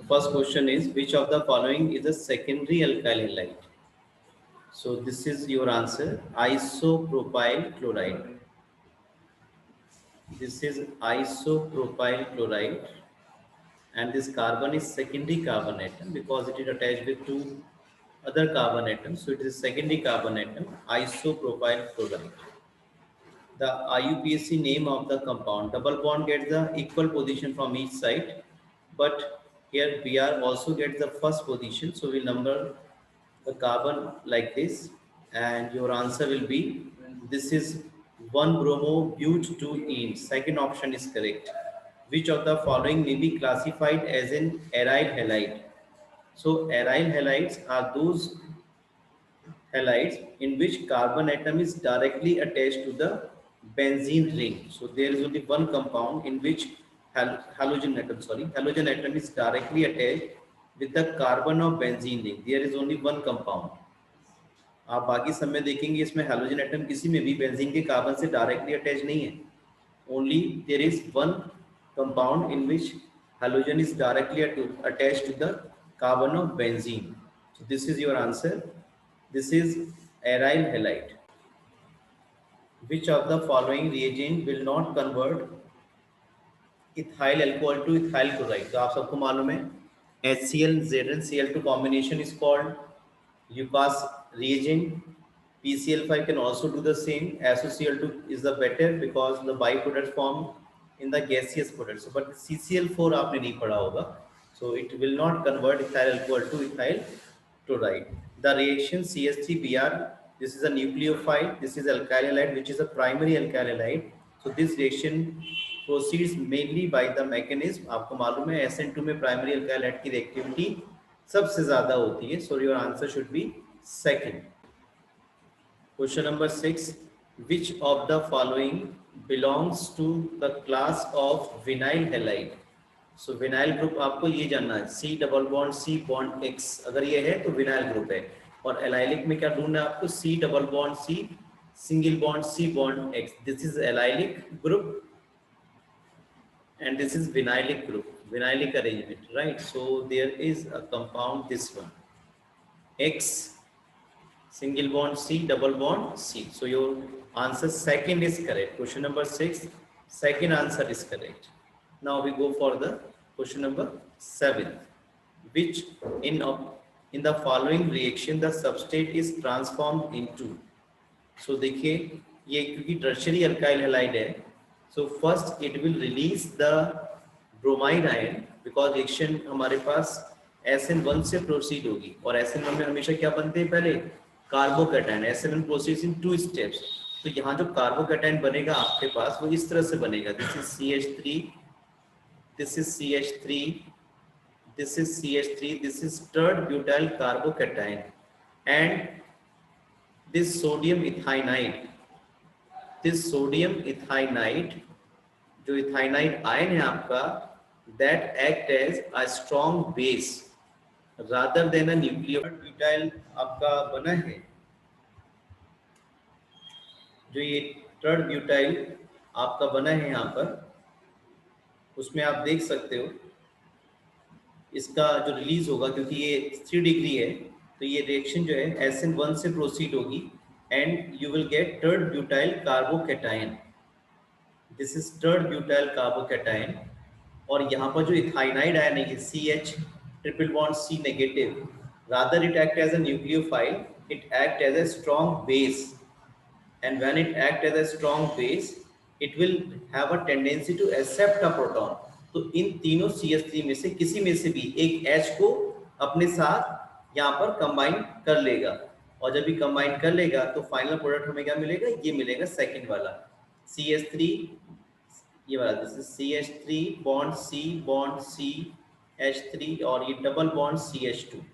First question is, which of the following is a secondary alkyl halide? So this is your answer, isopropyl chloride. This is isopropyl chloride, and this carbon is secondary carbon atom because it is attached with two other carbon atoms. So it is secondary carbon atom, isopropyl chloride. The IUPAC name of the compound. Double bond gets the equal position from each side, but here Br also gets the first position. So we'll number the carbon like this, and your answer will be, this is 1 bromo but 2 ene. Second option is correct. Which of the following may be classified as an aryl halide? So aryl halides are those halides in which carbon atom is directly attached to the benzene ring. So there is only one compound in which halogen atom is directly attached with the carbon of benzene ring. There is only one compound. आप बाकी सब में देखेंगे इसमें halogen atom किसी में भी benzene के कार्बन से डायरेक्टली अटैच नहीं है. Only there is one compound in which halogen is directly attached to the carbon of benzene. So this is your answer. This is aryl halide. Which of the following reagent will not convert ethyl alcohol to ethyl chloride? तो आप सबको मालूम है HCl ZnCl2 combination is called Lucas reagent. PCl5 can also do the same. SOCl2 is the better because the byproduct formed in the gaseous product. So, but CCl4 आपने नहीं पढ़ा होगा. So it will not convert ethyl alcohol to ethyl chloride. The reaction CH3Br, this is a nucleophile. This is alkyl halide, which is a primary alkyl halide. So this reaction proceeds mainly by the mechanism. आपको मालूम है SN2 में primary alkyl halide की reactivity सबसे ज़्यादा होती है. So your answer should be second. Question number 6. Which of the following belongs to the class of vinyl halide? So vinyl group आपको ये जानना है. C double bond C bond X अगर ये है तो vinyl group है. और allylic में क्या ढूंढना है आपको? C double bond C single bond C bond X. This is allylic group and this is vinylic group. Vinylic arrangement, right? So there is a compound, this one, X single bond C double bond C. So your answer second is correct. Question number 6, second answer is correct. Now we go for the question number 7. Which in the following reaction the substrate is transformed into? So देखिए ये क्योंकि tertiary alkyl halide है, so first it will release the bromide ion because reaction हमारे पास SN1 से proceed होगी और SN1 में हमेशा क्या बनते हैं? पहले carbocation. SN1 proceeds in 2 steps. तो यहाँ जो कार्बोकैटायन बनेगा आपके पास वो इस तरह से बनेगा. This is CH3, this is CH3, this is CH3, this is third butyl carbocation, and this sodium ethionide. This sodium ethionide, जो ethionide ion है आपका, that act as a strong base rather than a nucleophile. butyl आपका बना है, जो ये third butyl आपका बना है यहाँ पर, उसमें आप देख सकते हो इसका जो रिलीज होगा, क्योंकि ये 3 डिग्री है तो ये रिएक्शन जो है SN1 से प्रोसीड होगी and you will get third butyl carbocation. This is third butyl carbocation. और यहाँ पर जो इथाइनाइड आयन है CH triple bond C negative, rather it act as a nucleophile, it act as a strong base. And when it acts as a strong base, it will have a tendency to accept a proton. तो इन तीनों CH3 में से किसी में से भी एक H को अपने साथ यहाँ पर कंबाइन कर लेगा और जब भी कंबाइन कर लेगा तो फाइनल प्रोडक्ट हमें क्या मिलेगा? ये मिलेगा सेकंड वाला CH3, ये वाला. This is CH3 bond C H3 और ये double bond CH2.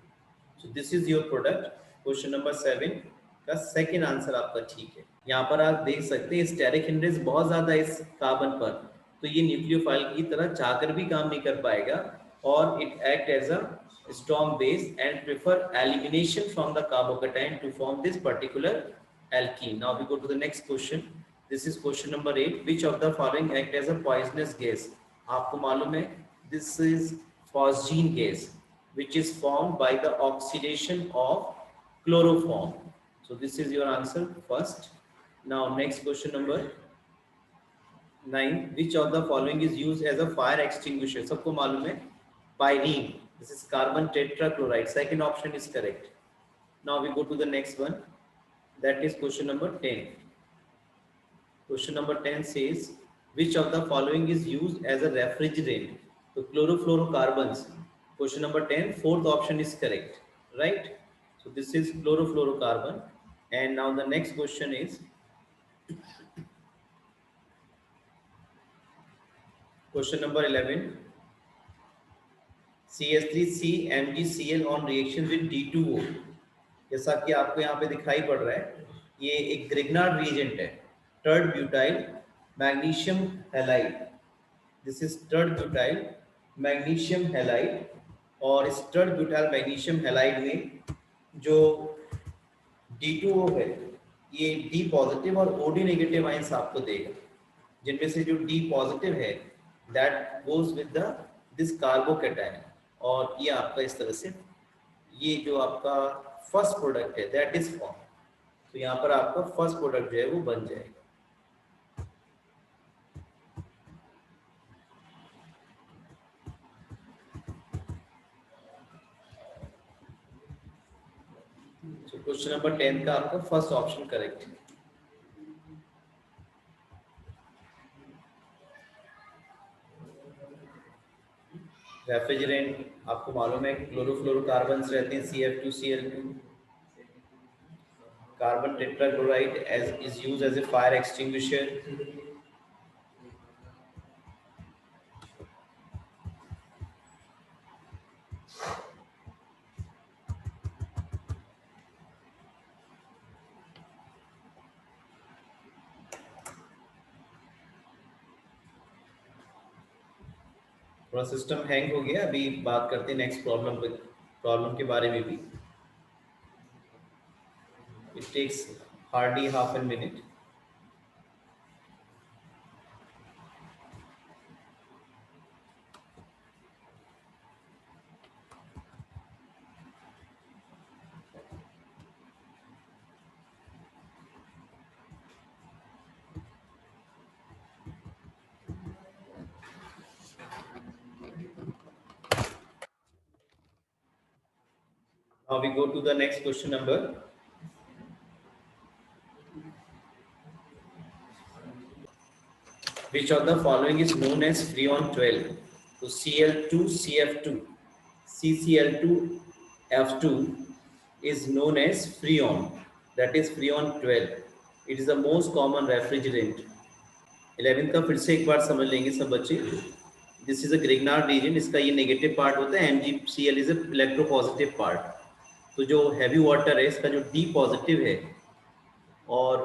So this is your product. Question number 7 का सेकंड आंसर आपका ठीक है. यहाँ पर आप देख सकते हैं स्टेरिक हिंड्रेंस बहुत ज्यादा है इस कार्बन पर, तो ये न्यूक्लियोफाइल की तरह चाहकर भी काम नहीं कर पाएगा और it act as a strong base and prefer elimination from the carbocation to form this particular alkene. Now we go to the next question. This is question number 8. Which of the following act as a poisonous gas? आपको मालूम है this is phosgene gas, which is formed by the oxidation of chloroform. So this is your answer first. Now next question number 9. Which of the following is used as a fire extinguisher? सबको मालूम है pyrene. This is carbon tetrachloride. Second option is correct. Now we go to the next one. That is question number 10. Question number 10 says, which of the following is used as a refrigerant? So chlorofluorocarbons. Question number 10, fourth option is correct, right? So this is chlorofluorocarbon. And now the next question is question number 11. CH3C MgCl on reaction with D2O. जैसा कि आपको यहाँ पे दिखाई पड़ रहा है, ये एक ग्रिग्नार्ड रिएजेंट है, टर्ड butyl magnesium halide. This is टर्ड butyl magnesium halide. और इस टर्ड ब्यूटाइल मैग्नीशियम हैलाइड में जो D2O है, ये D पॉजिटिव और OD नेगेटिव आयंस आपको देगा, जिनमें से जो D पॉजिटिव है that goes with this carbocation. और ये आपका इस तरह से ये जो आपका फर्स्ट प्रोडक्ट है दैट इज फॉर्म. तो यहाँ पर आपका फर्स्ट प्रोडक्ट जो है वो बन जाएगा. तो क्वेश्चन नंबर 10 का आपका फर्स्ट ऑप्शन करेक्ट है. रेफ्रिजरेंट आपको मालूम है क्लोरोफ्लोरोकार्बन्स रहते हैं CF2Cl2. Carbon tetrachloride is used as a fire extinguisher. थोड़ा सिस्टम हैंग हो गया, अभी बात करते हैं नेक्स्ट प्रॉब्लम के बारे में भी. It takes hardly half a minute. Now we go to the next question number. Which of the following is known as Freon 12? So Cl2CF2, CCl2F2 is known as Freon. That is Freon 12. It is the most common refrigerant. 11th का फिर से एक बार समझ लेंगे सब बच्चे. This is a Grignard reagent. इसका ये नेगेटिव पार्ट होता है. MgCl is a electropositive part. तो जो हैवी वाटर है इसका जो D पॉजिटिव है और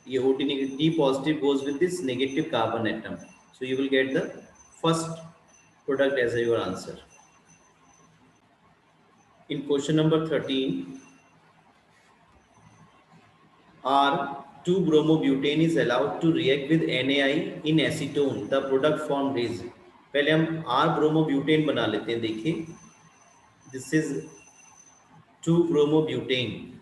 ये OD negative, D positive goes with this negative carbon atom. So you will get the first product as your answer. In question number 13, R2-bromobutane is allowed to react with NaI in acetone. The product formed is. पहले हम R-bromobutane बना लेते हैं. देखिए, this is 2-bromobutane.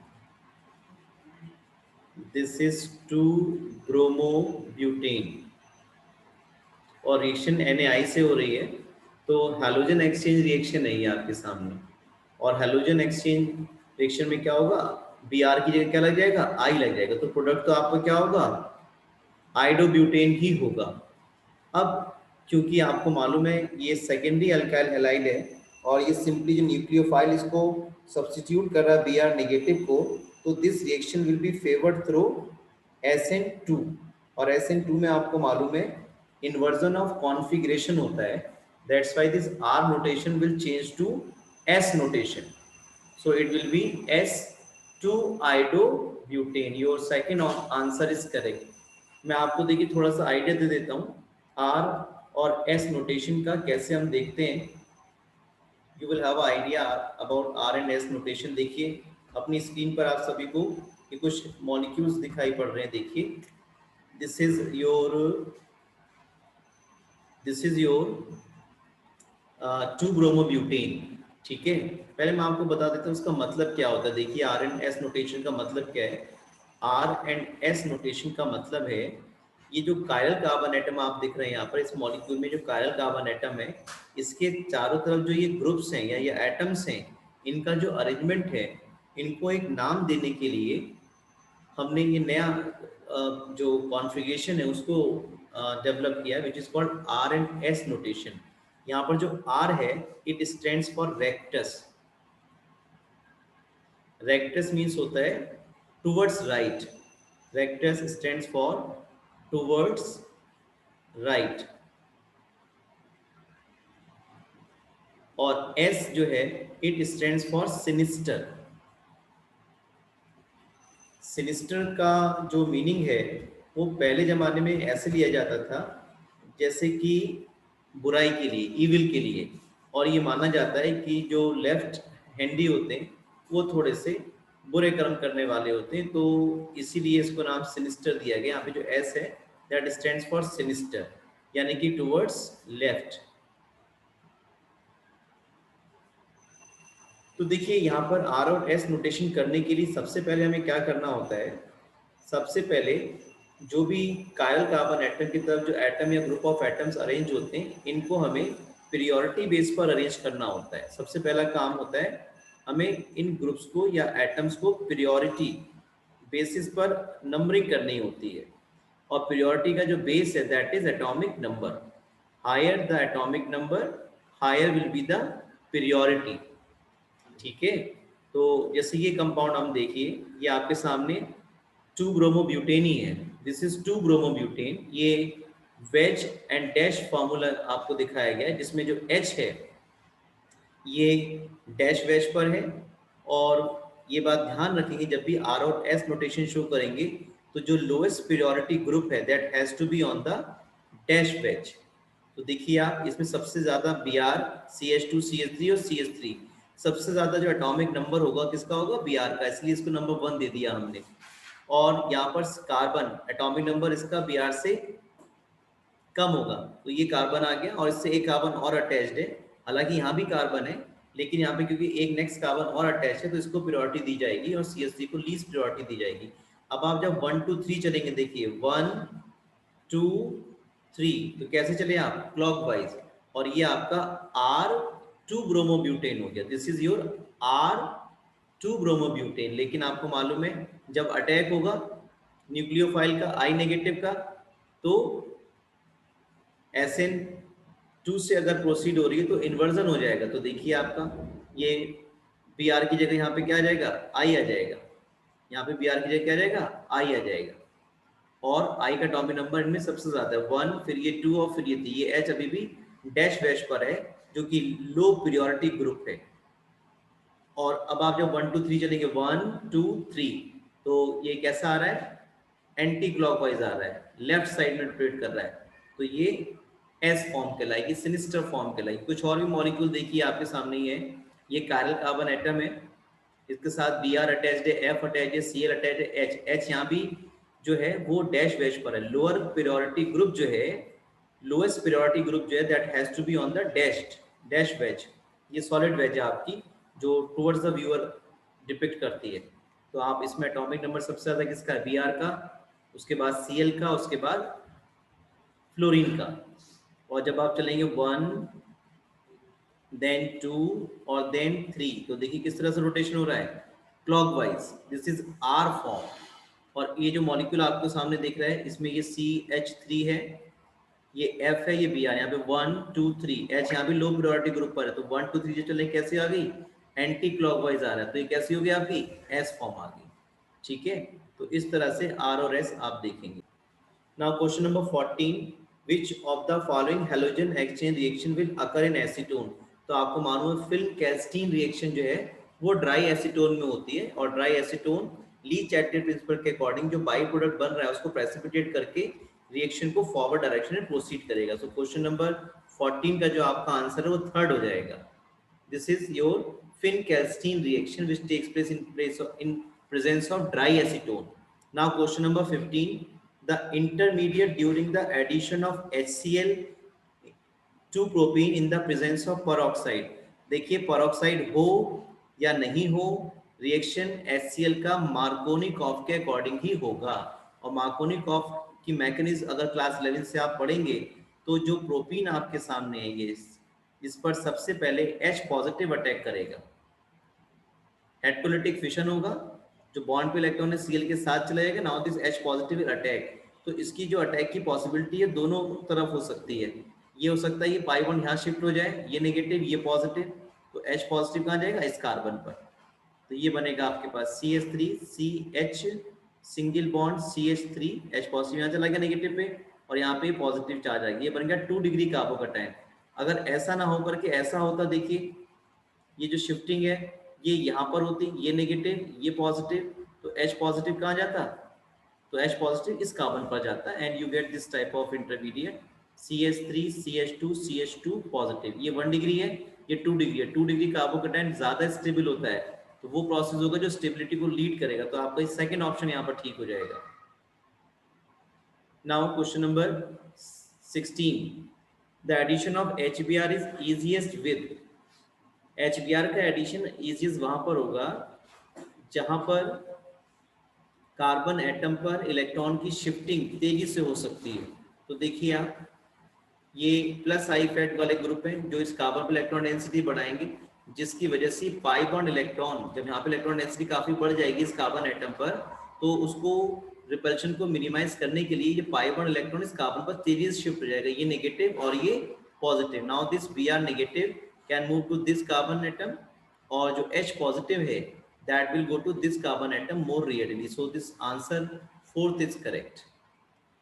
This is 2-bromobutane और reaction NaI से हो रही है. तो हैलोजन एक्सचेंज रिएक्शन है ये आपके सामने. और हैलोजन एक्सचेंज रिएक्शन में क्या होगा, Br की जगह क्या लग जाएगा, I लग जाएगा. तो प्रोडक्ट तो आपका क्या होगा, आइडोब्यूटेन ही होगा. अब क्योंकि आपको मालूम है ये सेकेंडरी अल्काइल हैलाइड है और ये सिंपली जो न्यूक्लियोफाइल इसको सब्स्टिट्यूट कर रहा है Br नेगेटिव को, तो this reaction will be favoured through SN2. और SN2 में आपको मालूम है इन्वर्जन ऑफ कॉन्फिगरेशन होता है. That's why this R notation will change to S notation. So it will be S2-iodobutane. Your second answer is correct. मैं आपको देखिए थोड़ा सा आइडिया दे देता हूँ R और S नोटेशन का कैसे हम देखते हैं. You will have idea about R and S notation. देखिए अपनी स्क्रीन पर आप सभी को ये कुछ मॉलिक्यूल्स दिखाई पड़ रहे हैं. देखिए this is your two bromobutane. ठीक है, पहले मैं आपको बता देता हूँ उसका मतलब क्या होता है। देखिए आर एंड एस नोटेशन का मतलब क्या है। आर एंड एस नोटेशन का मतलब है, ये जो कायरल कार्बन एटम आप दिख रहे हैं यहाँ पर, इस मॉलिक्यूल में जो कायरल कार्बन एटम है, इसके चारों तरफ जो ये ग्रुप्स हैं या ये एटम्स हैं, इनका जो अरेंजमेंट है, इनको एक नाम देने के लिए हमने ये नया जो कॉन्फ़िगरेशन है उसको डेवलप किया, which is called R and S notation. यहाँ पर जो आर है, it stands for rectus. Rectus means होता है towards right. Rectus stands for towards right. और एस जो है, it stands for sinister. Sinister का जो मीनिंग है, वो पहले ज़माने में ऐसे लिया जाता था जैसे कि बुराई के लिए, इविल के लिए। और ये माना जाता है कि जो लेफ्ट हैंडी होते हैं वो थोड़े से बुरे कर्म करने वाले होते हैं, तो इसीलिए इसको नाम सिनिस्टर दिया गया। यहाँ पे जो एस है, दैट स्टैंड्स फॉर सिनिस्टर, यानी कि टुवर्ड्स लेफ्ट। तो देखिए यहाँ पर आर और एस नोटेशन करने के लिए सबसे पहले हमें क्या करना होता है। सबसे पहले जो भी कायल कार्बन एटम की तरफ जो एटम या ग्रुप ऑफ एटम्स अरेंज होते हैं, इनको हमें प्रियोरिटी बेस पर अरेंज करना होता है। सबसे पहला काम होता है हमें इन ग्रुप्स को या एटम्स को प्रियोरिटी बेसिस पर नंबरिंग करनी होती है। और प्रियोरिटी का जो बेस है, that is atomic number. Higher the atomic number, higher will be the priority. ठीक है, तो जैसे ये कंपाउंड हम देखिए, ये आपके सामने टू ब्रोमोब्यूटेन ही है। This is two bromobutane. ये वेज एंड डैश फार्मूला आपको दिखाया गया है, जिसमें जो एच है ये डैश वेज पर है। और ये बात ध्यान रखेंगे, जब भी आर और एस नोटेशन शो करेंगे, तो जो लोएस्ट प्रियोरिटी ग्रुप है, that has to be on the dash wedge. तो देखिए आप, इसमें सबसे ज्यादा Br, CH2, CH3 और CH3, सबसे ज्यादा जो एटॉमिक नंबर होगा किसका होगा, Br का, इसलिए इसको नंबर 1 दे दिया हमने। और यहाँ पर कार्बन एटॉमिक नंबर इसका Br से कम होगा, तो ये कार्बन आ गया, और इससे एक कार्बन और अटैच्ड है। हालांकि यहाँ भी कार्बन है, लेकिन यहाँ पे क्योंकि एक नेक्स्ट कार्बन और अटैच है, तो इसको प्रायोरिटी दी जाएगी और CH3 को लीस्ट प्रायोरिटी दी जाएगी। अब आप जब 1 2 3 चलेंगे, देखिए 1 2 3, तो कैसे चले आप, क्लॉकवाइज। और ये आपका R2 ब्रोमोब्यूटेन हो गया। This is your R2 bromobutane. लेकिन आपको मालूम है, जब अटैक होगा न्यूक्लियोफाइल का, I नेगेटिव का, तो SN2 से अगर प्रोसीड हो रही है तो इन्वर्जन हो जाएगा। तो देखिए आपका ये Br की जगह यहाँ पे क्या आ जाएगा, I आ जाएगा। यहाँ पे Br की जगह क्या आ जाएगा, I आ जाएगा। और I का एटॉमिक नंबर इनमें सबसे ज्यादा है 1, फिर ये 2 और फिर ये 3। ये H अभी भी डैश वैश पर है, जो कि लो प्रियोरिटी ग्रुप है। और अब आप जब 1 2 3 चलेंगे, 1 2 3, तो ये कैसा आ रहा है, एंटी क्लॉकवाइज आ रहा है, लेफ्ट साइड में रोटेट कर रहा है। तो ये एस फॉर्म कहलाएगी, सिनिस्टर फॉर्म कहलाएगी। कुछ और भी मॉलिक्यूल देखिए आपके सामने ही है। ये कायरल कार्बन एटम है, इसके साथ Br अटैच्ड है, F अटैच्ड है, Cl अटैच्ड है, H यहाँ भी जो है वो डैश वैश पर है। लोअर प्रियोरिटी ग्रुप जो है, लोएस्ट प्रियोरिटी ग्रुप जो है, that has to be on the dash wedge. ये सॉलिड वेज है आपकी, जो टुवर्ड्स द व्यूअर डिपिक्ट करती है। तो आप इसमें एटॉमिक नंबर सबसे ज्यादा किसका है, Br का, उसके बाद Cl का, उसके बाद फ्लोरीन का। और जब आप चलेंगे 1 देन 2 और देन 3, तो देखिए किस तरह से रोटेशन हो रहा है, clockwise. This is R form. और ये जो मॉलिक्यूल आपको सामने दिख रहा है, इसमें ये CH3 है, ये F है, ये Br। यहाँ पे 1 2 3, H यहाँ पे लो प्रायोरिटी ग्रुप पर है, तो 1 2 3 जो चले कैसे आ गई, एंटी क्लॉकवाइज आ रहा है, तो ये कैसी हो गई आपकी, S फॉर्म आ गई। ठीक है, तो इस तरह से R और S आप देखेंगे। Now question number 14, which of the following halogen exchange reaction will occur in acetone? तो आपको मालूम है फिल्म कैल्स्टीन रिएक्शन जो है वो ड्राई एसीटोन में होती है। और ड्राई एसीटोन ली चैटलेट प्रिंसिपल के अकॉर्डिंग जो बाई प्रोडक्ट बन रहा है उसको प्रेसिपिटेट करके रिएक्शन को फॉरवर्ड डायरेक्शन में प्रोसीड करेगा। सो क्वेश्चन नंबर 14 का जो आपका आंसर है वो थर्ड हो जाएगा। This is your Finkelstein reaction which takes place in presence of dry acetone. Now question number 15, the intermediate during the addition of HCl to propene in the presence of peroxide. देखिए peroxide हो या नहीं हो, reaction HCl का Markovnikov के according ही होगा। और मार्कोनिकॉफ की मैकेनिज्म अगर क्लास 11 से आप पढ़ेंगे तो जो प्रोपीन आपके सामने है ये, इस पर सबसे पहले H पॉजिटिव अटैक करेगा, हेटेरोलिटिक फिशन होगा, जो बॉन्ड पे इलेक्ट्रॉन है Cl के साथ चला जाएगा, now this H positive attack. तो इसकी जो अटैक की पॉसिबिलिटी है दोनों तरफ हो सकती है। ये हो सकता है ये पाई बॉन्ड यहाँ शिफ्ट हो जाए, ये नेगेटिव ये पॉजिटिव, तो H पॉजिटिव कहाँ जाएगा, इस कार्बन पर। तो ये बनेगा आपके पास CH3 CH single bond CH3, H positive यहाँ चला गया नेगेटिव पे, और यहाँ पे पॉजिटिव चार्ज आ गया, ये बन गया 2 डिग्री कार्बोकैटायन। अगर ऐसा ना हो करके ऐसा होता, देखिए ये जो शिफ्टिंग है ये यहाँ पर होती, ये नेगेटिव ये पॉजिटिव, तो H पॉजिटिव कहाँ जाता, तो H पॉजिटिव इस कार्बन पर जाता है, and you get this type of intermediate CH3 CH2 CH2 positive. ये 1 डिग्री है, ये 2 डिग्री है। 2 डिग्री कार्बोकैटायन ज्यादा स्टेबल होता है, तो वो प्रोसेस होगा जो स्टेबिलिटी को लीड करेगा। तो आपका सेकंड ऑप्शन यहाँ पर ठीक हो जाएगा। Now question number 16, the addition of HBr is easiest with. HBr का एडिशन इजीएस्ट वहां पर होगा जहां पर कार्बन एटम पर इलेक्ट्रॉन की शिफ्टिंग तेजी से हो सकती है। तो देखिए आप, ये प्लस आई फैट वाले ग्रुप हैं जो इस कार्बन पर इलेक्ट्रॉन डेंसिटी बढ़ाएंगे, जिसकी वजह से पाई बॉन्ड इलेक्ट्रॉन, जब यहाँ पे इलेक्ट्रॉन डेंसिटी काफी बढ़ जाएगी इस कार्बन एटम पर, तो उसको रिपल्शन को मिनिमाइज करने के लिए ये पाई बॉन्ड इलेक्ट्रॉन इस कार्बन पर तेजी से शिफ्ट हो जाएगा, ये नेगेटिव और ये positive. Now this Br negative can move to this carbon atom, और जो H पॉजिटिव है that will go to this carbon atom more readily. So this answer 4th is correct.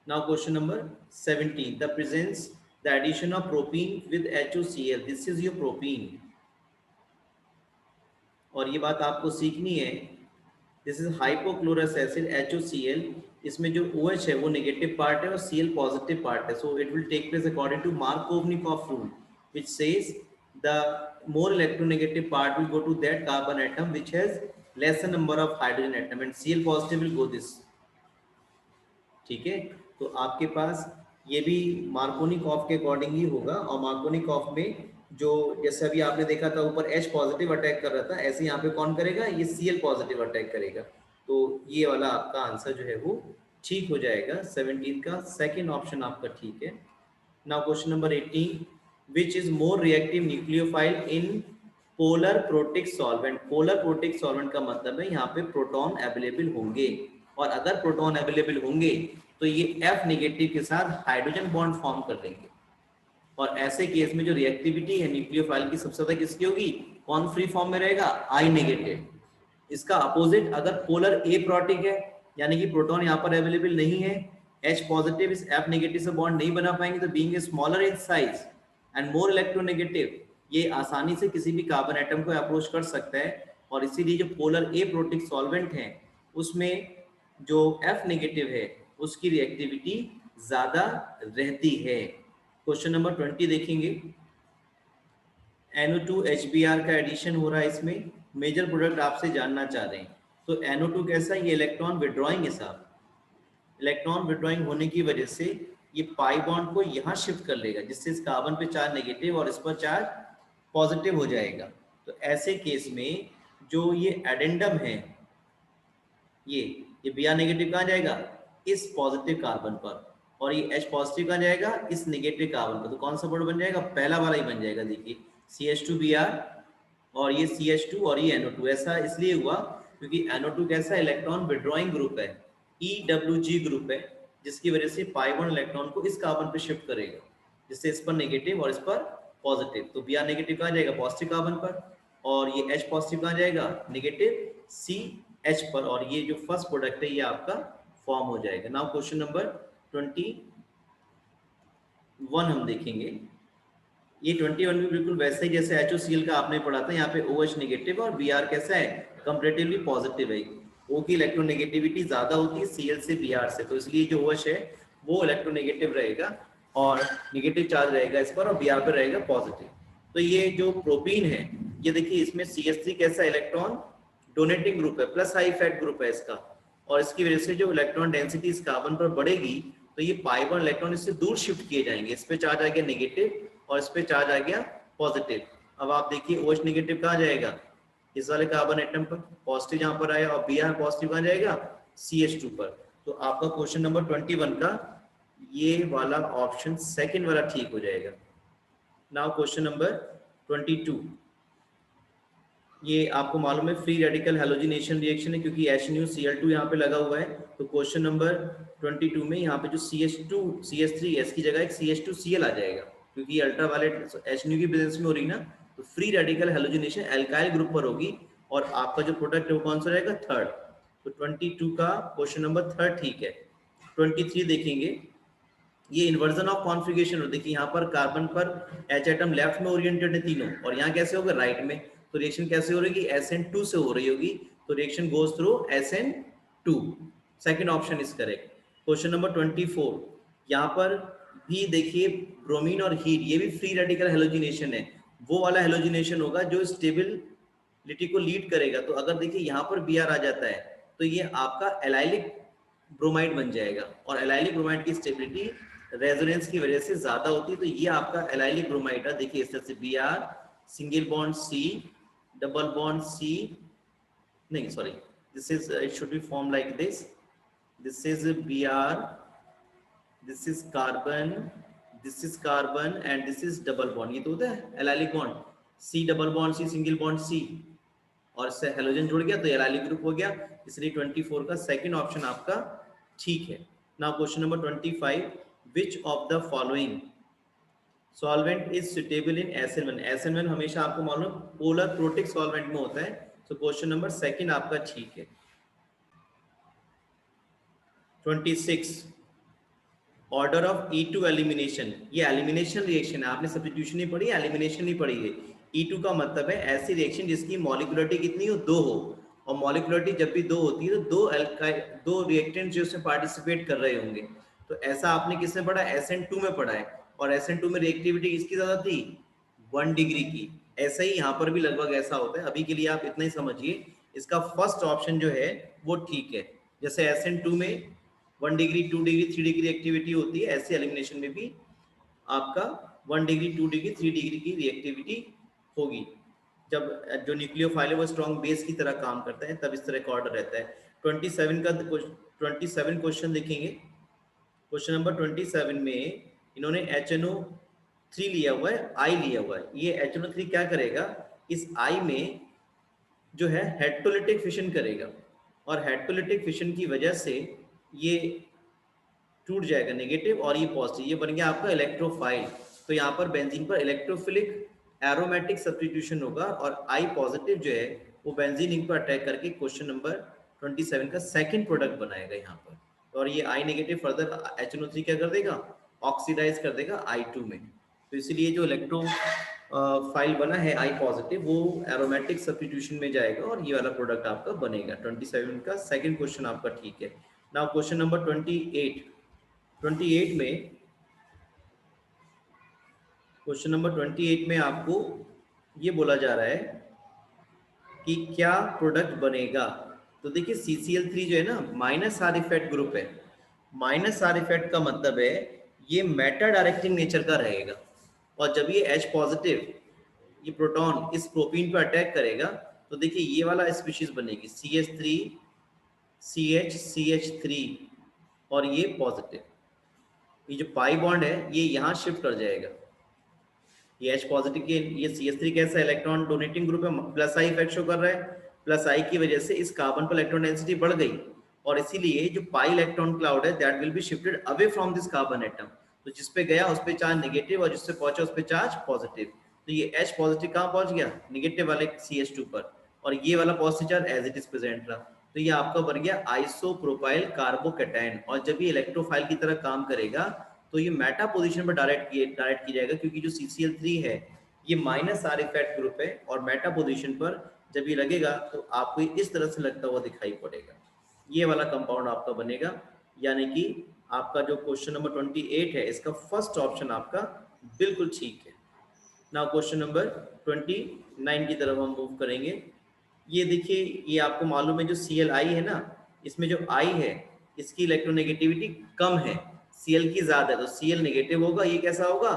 Now question number 17, the presence, the addition of propene with HOCl. This is your propene, और ये बात आपको सीखनी है। This is hypochlorous acid HOCl, इसमें जो OH है वो नेगेटिव पार्ट है और Cl पॉजिटिव पार्ट है। So it will take place according to Markovnikov rule which says the more electronegative part will go to that carbon atom which has lesser number of hydrogen atom, and Cl positive will go this। ठीक है, तो आपके पास ये भी Markovnikov के according ही होगा, और मार्कोनिकॉफ में जो जैसे अभी आपने देखा था ऊपर H पॉजिटिव अटैक कर रहा था, ऐसे यहाँ पे कौन करेगा, ये Cl पॉजिटिव अटैक करेगा। तो ये वाला आपका आंसर जो है वो ठीक हो जाएगा। 17 का सेकेंड ऑप्शन आपका ठीक है। Now question number 18, which is more reactive nucleophile in polar protic solvent। polar protic solvent का मतलब है यहाँ पे प्रोटॉन अवेलेबल होंगे, और अगर प्रोटॉन अवेलेबल होंगे तो ये F नेगेटिव के साथ हाइड्रोजन बॉन्ड फॉर्म कर देंगे, और ऐसे केस में जो रिएक्टिविटी है न्यूक्लियोफाइल की सबसे ज्यादा किसकी होगी, कौन फ्री फॉर्म में रहेगा, I नेगेटिव। इसका अपोजिट अगर पोलर ए प्रोटिक है, यानी कि प्रोटॉन यहाँ पर अवेलेबल नहीं है, H पॉजिटिव इस F नेगेटिव से बॉन्ड नहीं बना पाएंगे, तो being smaller in size and more electronegative, ये आसानी से किसी भी कार्बन एटम को अप्रोच कर सकता है, और इसीलिए जो पोलर ए प्रोटिक सॉल्वेंट है उसमें जो F नेगेटिव है उसकी रिएक्टिविटी ज्यादा रहती है। क्वेश्चन नंबर 20 देखेंगे, NO2 HBr का एडिशन हो रहा है, इसमें मेजर प्रोडक्ट आपसे जानना चाह रहे हैं। तो NO2 कैसा, ये इलेक्ट्रॉन विड्रॉइंग है साहब, इलेक्ट्रॉन विड्रॉइंग होने की वजह से ये पाई बॉन्ड को यहाँ शिफ्ट कर लेगा, जिससे इस कार्बन पे चार्ज नेगेटिव और इस पर चार्ज पॉजिटिव हो जाएगा। तो ऐसे केस में जो ये एडेंडम है, ये Br नेगेटिव कहाँ जाएगा, इस पॉजिटिव कार्बन पर, और ये H पॉजिटिव कहाँ जाएगा, इस नेगेटिव कार्बन पर। तो कौन सा बॉन्ड बन जाएगा, पहला वाला ही बन जाएगा। देखिए CH2Br और ये CH2 और ये NO2। ऐसा इसलिए हुआ क्योंकि NO2 कैसा इलेक्ट्रॉन विड्रॉइंग ग्रुप है, EWG ग्रुप है, जिसकी वजह से पाई बॉन्ड इलेक्ट्रॉन को इस कार्बन पे शिफ्ट करेगा, जिससे इस पर नेगेटिव और इस पर पॉजिटिव। तो Br नेगेटिव कहाँ जाएगा, पॉजिटिव कार्बन पर, और ये H पॉजिटिव कहाँ जाएगा, नेगेटिव CH पर, और ये जो फर्स्ट प्रोडक्ट है ये आपका फॉर्म हो जाएगा। नाउ क्वेश्चन नंबर 21 हम देखेंगे। ये 21 भी बिल्कुल वैसे ही जैसे HOCl का आपने पढ़ा था, यहाँ पे OH नेगेटिव और Br कैसा है, कंपैरेटिवली पॉजिटिव है। O की इलेक्ट्रोनेगेटिविटी ज्यादा होती है Cl से Br से, तो इसलिए जो OH है वो इलेक्ट्रोनेगेटिव रहेगा और नेगेटिव चार्ज रहेगा इस पर, और Br पर रहेगा पॉजिटिव। तो ये जो प्रोपीन है, ये देखिए इसमें CH3 कैसा इलेक्ट्रॉन डोनेटिंग ग्रुप है, प्लस हाई फैट ग्रुप है इसका, और इसकी वजह से जो इलेक्ट्रॉन डेंसिटी इस कार्बन पर बढ़ेगी तो ये पाई बॉन्ड इलेक्ट्रॉन इससे दूर शिफ्ट किए जाएंगे, इस पे चार्ज आ गया नेगेटिव और इस पे चार्ज आ गया पॉजिटिव। अब आप देखिए OH नेगेटिव कहाँ जाएगा, इस वाले कार्बन एटम पर, पॉजिटिव यहाँ पर आया, और Br पॉजिटिव कहाँ जाएगा, CH2 पर। तो आपका क्वेश्चन नंबर 21 का ये वाला ऑप्शन सेकंड वाला ठीक हो जाएगा। नाउ क्वेश्चन नंबर 22, ये आपको मालूम है फ्री रेडिकल हैलोजिनेशन रिएक्शन है, क्योंकि HNuCl2 यहाँ पे लगा हुआ है। तो क्वेश्चन नंबर 22 में यहाँ पे जो CH2 CH3S की जगह एक CH2Cl आ जाएगा, क्योंकि अल्ट्रावायलेट HNu की प्रेजेंस में हो रही ना, तो free radical halogenation alkyl group पर होगी, और आपका जो प्रोडक्ट है वो कौन सा रहेगा, थर्ड। तो 22 का क्वेश्चन नंबर थर्ड ठीक है। 23 देखेंगे, ये इन्वर्जन ऑफ कॉन्फ़िगरेशन हो, देखिए यहाँ पर कार्बन पर H एटम लेफ्ट में ओरिएंटेड है तीनों, और यहाँ कैसे होगा, राइट में। तो रिएक्शन कैसे हो रही है, SN2 से हो रही होगी, तो reaction goes through SN2। Second option is correct. Question number 24, यहाँ पर भी देखिए ब्रोमीन और हीट, ये भी फ्री रेडिकल हेलोजिनेशन है, वो वाला हेलोजिनेशन होगा जो स्टेबिलिटी को लीड करेगा। तो अगर देखिए यहाँ पर Br आ जाता है तो ये आपका एलाइलिक ब्रोमाइड बन जाएगा, और एलाइलिक ब्रोमाइड की स्टेबिलिटी रेजोनेंस की वजह से ज्यादा होती है। तो ये आपका एलाइलिक ब्रोमाइड है, देखिए इस तरह से Br single bond C double bond C, नहीं sorry, this is it should be form like this, this is Br, this is carbon, this is carbon and this is double bond, ये तो होता है allylic bond, C double bond C single bond C, और इससे halogen जुड़ गया तो allylic group हो गया। इसलिए 24 का सेकंड ऑप्शन आपका ठीक है। Now question number 25, which of the following solvent is suitable in SN1। SN1 हमेशा आपको मालूम पोलर प्रोटिक सॉल्वेंट में होता है। तो क्वेश्चन नंबर सेकंड आपका ठीक है। 26, ऑर्डर ऑफ E2 एलिमिनेशन, ये एलिमिनेशन रिएक्शन है, आपने सब्स्टिट्यूशन नहीं पढ़ी, एलिमिनेशन नहीं पढ़ी है। E2 का मतलब है ऐसी रिएक्शन जिसकी मॉलिक्यूलरिटी कितनी हो, 2 हो, और मॉलिक्यूलरिटी जब भी 2 होती है तो दो रिएक्टेंट जो उसमें पार्टिसिपेट कर रहे होंगे। तो ऐसा आपने किसमें पढ़ा, SN2 में पढ़ा है, और SN2 में रिएक्टिविटी किसकी ज्यादा थी, 1 डिग्री की। ऐसा ही यहाँ पर भी लगभग ऐसा होता है। अभी के लिए आप इतना ही समझिए, इसका फर्स्ट ऑप्शन जो है वो ठीक है। जैसे SN2 में 1 डिग्री 2 डिग्री 3 डिग्री एक्टिविटी होती है, ऐसे एलिमिनेशन में भी आपका 1 डिग्री 2 डिग्री 3 डिग्री की रिएक्टिविटी होगी। जब जो न्यूक्लियोफाइल है वो स्ट्रॉन्ग बेस की तरह काम करता है, तब इस तरह का ऑर्डर रहता है। 27 क्वेश्चन देखेंगे। क्वेश्चन नंबर 27 में इन्होंने HNO3 लिया हुआ है, I लिया हुआ है। ये HNO3 क्या करेगा, इस I में जो है हेटेरोलिटिक फिशन करेगा, और हेटेरोलिटिक फिशन की वजह से ये टूट जाएगा नेगेटिव और ये पॉजिटिव, ये बन गया आपका इलेक्ट्रोफाइल। तो यहाँ पर बेंजीन पर इलेक्ट्रोफिलिक एरोमेटिक सब्स्टिट्यूशन होगा, और I पॉजिटिव जो है वो बेंजीन रिंग पर अटैक करके क्वेश्चन नंबर 27 का सेकंड प्रोडक्ट बनाएगा यहाँ पर। और ये I नेगेटिव फर्दर HNO3 क्या कर देगा, ऑक्सीडाइज कर देगा I2 में। तो इसलिए जो इलेक्ट्रो फाइल बना है I पॉजिटिव, वो एरोमेटिक सब्स्टिट्यूशन में जाएगा और ये वाला प्रोडक्ट आपका बनेगा। 27 का सेकंड क्वेश्चन आपका ठीक है। नाउ क्वेश्चन नंबर 28 में, क्वेश्चन नंबर 28 में आपको ये बोला जा रहा है कि क्या प्रोडक्ट बनेगा। तो देखिए CCl3 जो है ना माइनस R इफेक्ट ग्रुप है। माइनस R इफेक्ट का मतलब है ये मेटा डायरेक्टिंग नेचर का रहेगा, और जब ये H पॉजिटिव ये प्रोटॉन इस प्रोपीन पर अटैक करेगा तो देखिए ये वाला स्पीशीज बनेगी CH3 CH3, और ये पॉजिटिव, ये जो पाई बॉन्ड है ये यहाँ शिफ्ट कर जाएगा। ये H पॉजिटिव के ये CH3 कैसा इलेक्ट्रॉन डोनेटिंग ग्रुप है, प्लस I इफेक्ट शो कर रहा है। प्लस I की वजह से इस कार्बन पर इलेक्ट्रॉन डेंसिटी बढ़ गई, और इसीलिए जो पाई इलेक्ट्रॉन क्लाउड है that will be shifted away from this carbon atom. तो जिस पे गया उस पे चार्ज नेगेटिव, और जिससे पहुंचा उस पे चार्ज पॉजिटिव। तो ये H पॉजिटिव कहाँ पहुंच गया, नेगेटिव वाले CH2 पर, और ये वाला positive charge as it is present रहा। तो ये आपका बन गया आइसोप्रोपाइल कार्बोकैटायन, और जब ये इलेक्ट्रोफाइल की तरह काम करेगा तो ये मेटा पोजीशन पर डायरेक्ट की जाएगा, क्योंकि जो CCl3 है ये माइनस R इफेक्ट ग्रुप है, और मेटा पोजीशन पर जब ये लगेगा तो आपको इस तरह से लगता हुआ दिखाई पड़ेगा। ये वाला कंपाउंड आपका बनेगा, यानी कि आपका जो क्वेश्चन नंबर 28 है इसका फर्स्ट ऑप्शन आपका बिल्कुल ठीक है। नाउ क्वेश्चन नंबर 29 की तरफ हम मूव करेंगे। ये देखिए ये आपको मालूम है जो Cli है ना, इसमें जो I है इसकी इलेक्ट्रोनेगेटिविटी कम है, Cl की ज्यादा है, तो Cl नेगेटिव होगा, ये कैसा होगा,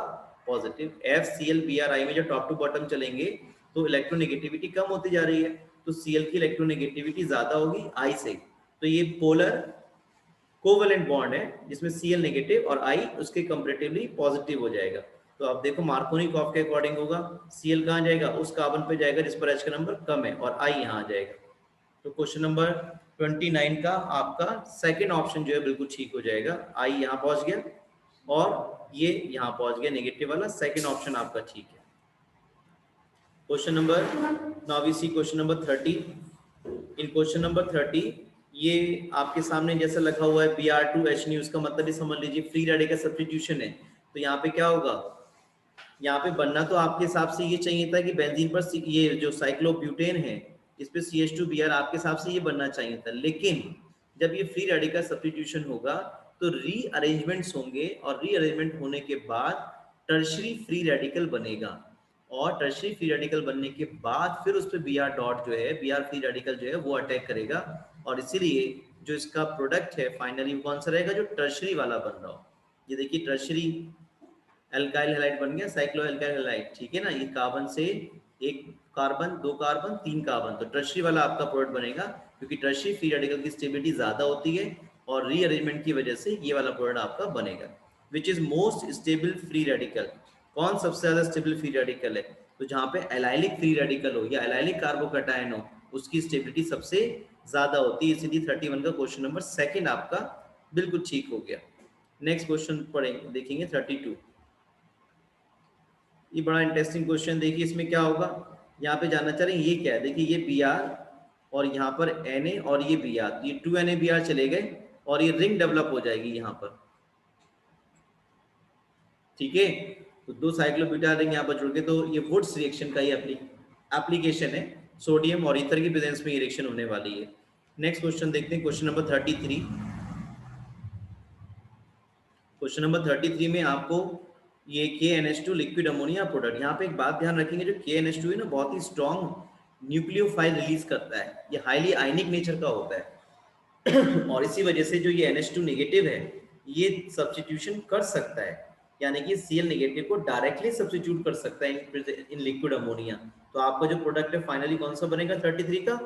पॉजिटिव। FCl में जो टॉप टू बॉटम चलेंगे तो इलेक्ट्रोनेगेटिविटी कम होती जा रही है, तो Cl की इलेक्ट्रोनेगेटिविटी ज्यादा होगी I से, तो ये पोलर कोवेलेंट बॉन्ड है जिसमें Cl नेगेटिव और I उसके कंपैरेटिवली पॉजिटिव हो जाएगा। तो आप देखो मार्कोनिकॉफ के अकॉर्डिंग होगा, Cl कहाँ जाएगा, उस कार्बन पे जाएगा जिस पर H का नंबर कम है, और I यहाँ आ जाएगा। तो क्वेश्चन नंबर 29 का आपका सेकंड ऑप्शन जो है बिल्कुल ठीक हो जाएगा। I यहाँ पहुंच गया और ये यहाँ पहुंच गया नेगेटिव वाला, सेकंड ऑप्शन आपका ठीक है। Question number, now we see question number 30। In question number 30 ये आपके सामने जैसा लिखा हुआ है Br2H, उसका मतलब ये समझ लीजिए फ्री रेडिकल सब्स्टिट्यूशन है। तो यहाँ पे क्या होगा, यहाँ पे बनना तो आपके हिसाब से ये चाहिए था कि बेंजीन पर ये जो साइक्लोब्यूटेन है इस पे CH2Br आपके हिसाब से ये बनना चाहिए था, लेकिन जब ये फ्री रेडिकल सब्स्टिट्यूशन होगा तो रीअरेंजमेंट्स होंगे और रीअरेंजमेंट होने के बाद टर्शरी फ्री रेडिकल बनेगा, और टर्शरी फ्री रेडिकल बनने के बाद फिर उस पर Br डॉट जो है, Br फ्री रेडिकल जो है वो अटैक करेगा, और इसीलिए जो इसका प्रोडक्ट है फाइनली कौन सा रहेगा, जो टर्शरी वाला बन रहा हो। ये देखिए टर्शरी एल्काइल हैलाइड बन गया, साइक्लो एल्काइल हैलाइड, ठीक है ना। ये कार्बन से एक कार्बन, दो कार्बन, तीन कार्बन, तो टर्शरी वाला आपका प्रोडक्ट बनेगा, क्योंकि टर्शरी फ्री रेडिकल की स्टेबिलिटी ज्यादा होती है और रीअरेंजमेंट की वजह से ये वाला प्रोडक्ट आपका बनेगा। Which is most stable free radical, कौन सबसे ज्यादा स्टेबल फ्री रेडिकल है, तो जहां पे एलाइलिक फ्री रेडिकल हो या एलाइलिक कार्बोकैटायन हो उसकी स्टेबिलिटी सबसे ज्यादा होती है, इसलिए 31 का क्वेश्चन नंबर सेकंड आपका बिल्कुल ठीक हो गया। नेक्स्ट क्वेश्चन पढ़ेंगे, देखेंगे 32। ये बड़ा इंटरेस्टिंग क्वेश्चन, देखिए इसमें क्या होगा, यहाँ पे जानना चाह रहे हैं ये क्या है। देखिए ये Br और यहाँ पर Na और ये Br, ये 2NaBr चले गए और ये रिंग डेवलप हो जाएगी यहाँ पर, ठीक है। तो दो साइक्लोब्यूटाइल रिंग यहाँ पर जुड़ के, तो ये वुड्स रिएक्शन का ही एप्लीकेशन है, सोडियम और ईथर की प्रेजेंस में ये रिएक्शन होने वाली है। नेक्स्ट क्वेश्चन देखते हैं, क्वेश्चन नंबर 33। क्वेश्चन नंबर 33 में आपको ये KNH2 लिक्विड अमोनिया प्रोडक्ट, यहाँ पे एक बात ध्यान रखेंगे, जो KNH2 है ना बहुत ही स्ट्रॉन्ग न्यूक्लियोफाइल रिलीज करता है, ये हाईली आयनिक नेचर का होता है और इसी वजह से जो ये NH2 नेगेटिव है ये सब्स्टिट्यूशन कर सकता है, यानी कि Cl नेगेटिव को डायरेक्टली सब्स्टिट्यूट कर सकता है इन लिक्विड अमोनिया। तो आपका जो प्रोडक्ट है फाइनली कौन सा बनेगा, 33 का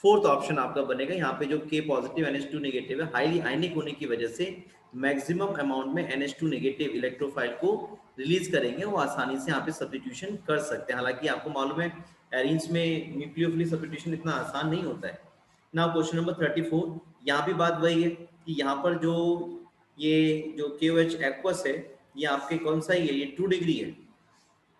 फोर्थ ऑप्शन आपका बनेगा। यहाँ पे जो K पॉजिटिव NH2 नेगेटिव है हाईली आयनिक होने की वजह से मैक्सिमम अमाउंट में NH2 नेगेटिव इलेक्ट्रोफाइल को रिलीज करेंगे, वो आसानी से यहाँ पे सब्स्टिट्यूशन कर सकते हैं। हालांकि आपको मालूम है एरीन्स में न्यूक्लियोफिलिक सब्स्टिट्यूशन इतना आसान नहीं होता है। नाउ क्वेश्चन नंबर 34, यहाँ भी बात वही है कि यहाँ पर जो KOH एक्वस है ये आपके कौन सा ही है, ये 2 डिग्री है,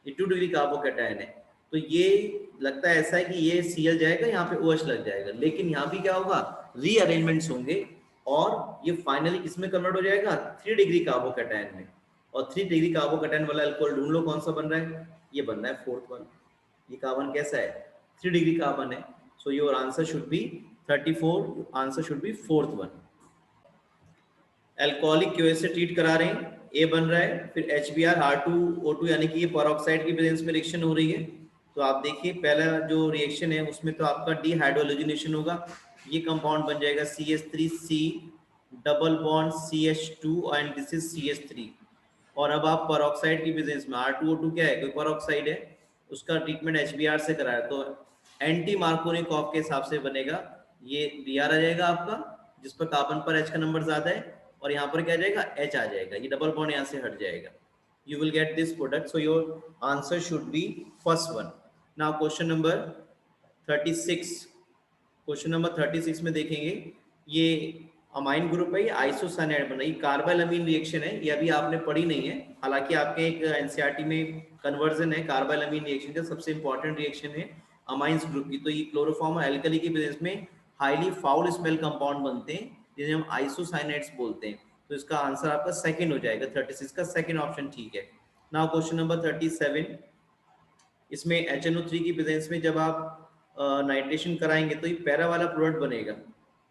ये 2 डिग्री कार्बोकैटायन है, तो ये लगता है ऐसा है कि ये Cl जाएगा, यहाँ पे OH लग जाएगा, लेकिन यहाँ भी क्या होगा, रीअरेंजमेंट्स होंगे और ये फाइनली किसमें कन्वर्ट हो जाएगा, 3 डिग्री कार्बोकैटायन में। और 3 डिग्री कार्बोकैटायन वाला अल्कोहल ढूंढ लो कौन सा बन रहा है, ये बन रहा है फोर्थ वन। ये कार्बन कैसा है, 3 डिग्री कार्बन है, so your answer should be 34, answer should be fourth one. Alcoholic क्यों से ट्रीट करा रहे हैं, ए बन रहा है, फिर HBr, R2O2 यानी कि ये पेरोक्साइड की प्रेजेंस में रिएक्शन हो रही है। तो आप देखिए पहला जो रिएक्शन है उसमें तो आपका डीहाइड्रोजनेशन होगा, ये कंपाउंड बन जाएगा CH3C double bond CH2 and this is CH3। और अब आप पेरोक्साइड की प्रेजेंस में R2O2 क्या है, कोई पेरोक्साइड है, उसका ट्रीटमेंट HBr से कराया, तो एंटी मार्कोनिकॉफ के हिसाब से बनेगा, ये Br आ जाएगा आपका जिस पर कार्बन पर H का नंबर ज्यादा है, और यहाँ पर क्या आ जाएगा, H आ जाएगा, ये डबल बॉन्ड यहाँ से हट जाएगा। You will get this product, so your answer should be first one. Now question number 36. Question number 36 में देखेंगे, ये अमाइन ग्रुप है, ये आइसोसाइनाइड बना, ये कार्बाइलअमीन रिएक्शन है, ये अभी आपने पढ़ी नहीं है, हालांकि आपके एक एनसीईआरटी में कन्वर्जन है कार्बाइलअमीन रिएक्शन का, सबसे इंपॉर्टेंट रिएक्शन है अमाइंस ग्रुप की। तो ये क्लोरोफॉर्म एल्कली की प्रेजेंस में हाईली फाउल स्मेल कंपाउंड बनते हैं जिन्हें हम आइसोसाइनाइड्स बोलते हैं। तो इसका आंसर आपका सेकंड हो जाएगा, 36 का सेकंड ऑप्शन ठीक है। नाउ क्वेश्चन नंबर 37, इसमें HNO3 की प्रेजेंस में जब आप नाइट्रेशन कराएंगे तो ये पैरा वाला प्रोडक्ट बनेगा,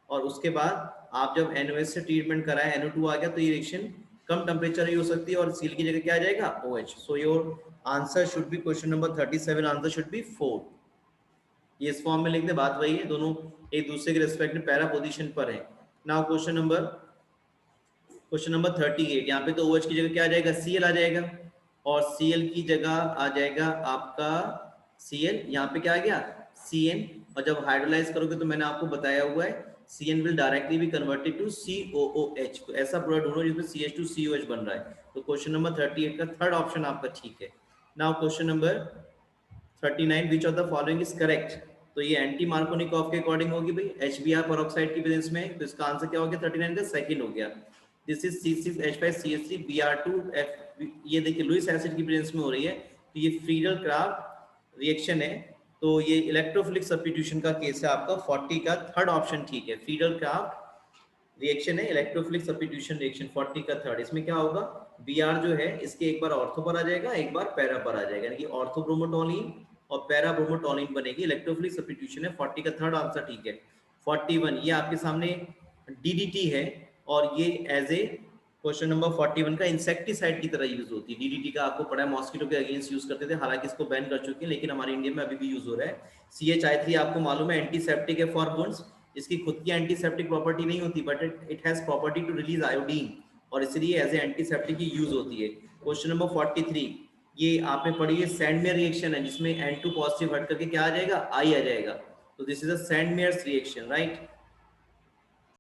और उसके बाद आप जब NOH से ट्रीटमेंट कराएं, NO2 आ गया, तो ये रिएक्शन कम टेम्परेचर ही हो सकती है और Cl की जगह क्या आ जाएगा, OH। So your answer should be, question number 37 answer should be 4। ये इस फॉर्म में लिख दे, बात वही है, दोनों एक दूसरे के रिस्पेक्ट में पैरा पोजीशन पर है। नाउ क्वेश्चन नंबर 38, यहाँ पे तो OH की जगह क्या आ जाएगा, Cl आ जाएगा, और Cl की जगह आ जाएगा आपका Cl, यहाँ पे क्या आ गया Cn, और जब हाइड्रोलाइज करोगे तो मैंने आपको बताया हुआ है Cn will directly be converted to COOH। तो ऐसा प्रोडक्ट ढूंढो जिसमें CH2COH बन रहा है। तो क्वेश्चन नंबर 38 का थर्ड ऑप्शन आपका ठीक है। Now question number 39, which of the following is correct. तो ये एंटी मार्कोनिकॉफ के अकॉर्डिंग होगी भाई HBr पेरोक्साइड की प्रेजेंस में, तो इसका आंसर क्या हो गया 39 का सेकंड हो गया। दिस इज C6H5CH3 Br2F, ये देखिए लुईस एसिड की प्रेजेंस में हो रही है, तो ये फ्रीडल क्राफ्ट रिएक्शन है। तो ये इलेक्ट्रोफिलिक सब्स्टिट्यूशन का केस है आपका, 40 का थर्ड ऑप्शन ठीक है। फ्रीडल क्राफ्ट रिएक्शन है, इलेक्ट्रोफिलिक सब्स्टिट्यूशन रिएक्शन, 40 का थर्ड। इसमें क्या होगा Br जो है इसके एक बार ऑर्थो पर आ जाएगा, एक बार पैरा पर आ जाएगा, यानी कि ऑर्थो ब्रोमोटोलिन और पैरा ब्रोमोटोलिन बनेगी, इलेक्ट्रोफिलिक सब्स्टिट्यूशन है। 40 का थर्ड आंसर ठीक है। 41 ये आपके सामने DDT है, और ये एज ए क्वेश्चन नंबर 41 का इंसेक्टिसाइड की तरह यूज होती है। DDT का आपको पढ़ा है, मॉस्किटो के अगेंस्ट यूज करते थे, हालांकि इसको बैन कर चुके हैं, लेकिन हमारे इंडिया में अभी भी यूज हो रहा है। CHI3 आपको मालूम है एंटीसेप्टिक है फॉर वुंड्स, इसकी खुद की एंटीसेप्टिक प्रॉपर्टी नहीं होती, but it has property to release iodine, और इसलिए एज ए एंटीसेप्टिक की यूज होती है। क्वेश्चन नंबर 43 ये आपने पढ़ी है सैंडमेयर रिएक्शन है, जिसमें N2 पॉजिटिव हट करके क्या आ जाएगा I आ जाएगा, तो this is a Sandmeyer's reaction, right.